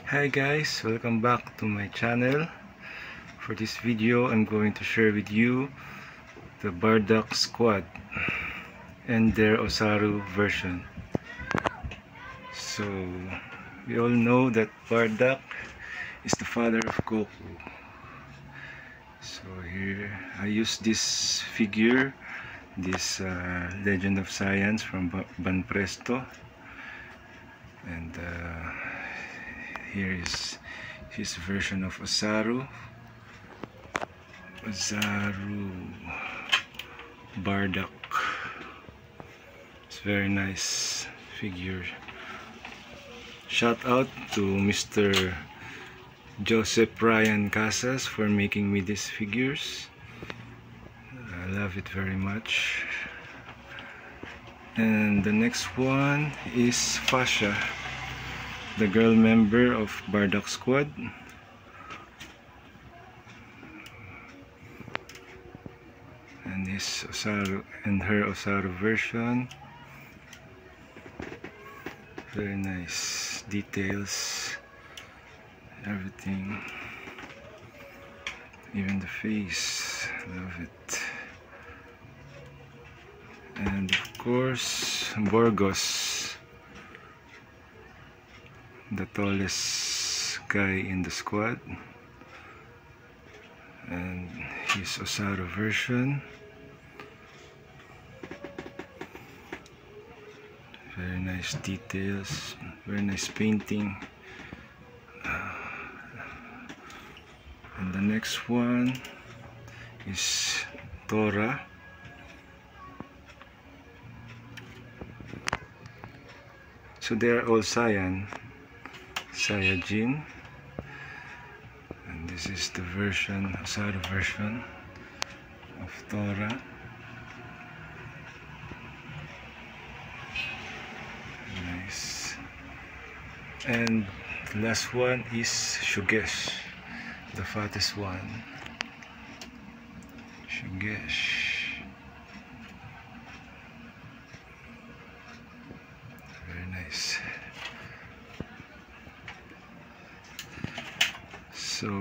Hi guys, welcome back to my channel. For this video, I'm going to share with you the Bardock squad and their Osaru version. So, we all know that Bardock is the father of Goku. So here, I use this figure, this Legend of Science from Banpresto. And here is his version of Osaru Bardock. It's very nice figure. Shout out to Mr. Joseph Ryan Casas for making me these figures. I love it very much. And the next one is Fasha, the girl member of Bardock squad. And his Osaru and her Osaru version. Very nice details, everything, even the face. Love it. And of course, Borgos, the tallest guy in the squad, and his Osaru version. Very nice details, very nice painting. And the next one is Tora. So they are all Saiyajin, and this is the version, Osaru version of Tora. Nice. And the last one is Shugesh, the fattest one. Shugesh. So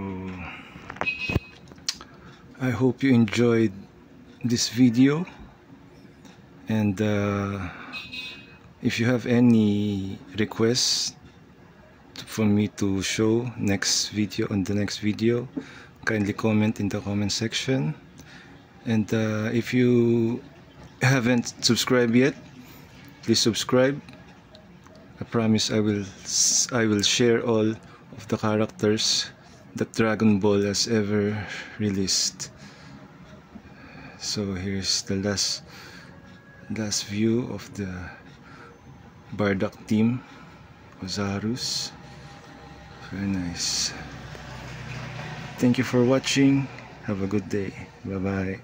I hope you enjoyed this video, and if you have any requests for me to show next video, on the next video, kindly comment in the comment section. And if you haven't subscribed yet, please subscribe. I promise I will share all of the characters that Dragon Ball has ever released. So here's the last view of the Bardock team, Osarus. Very nice. Thank you for watching. Have a good day. Bye bye.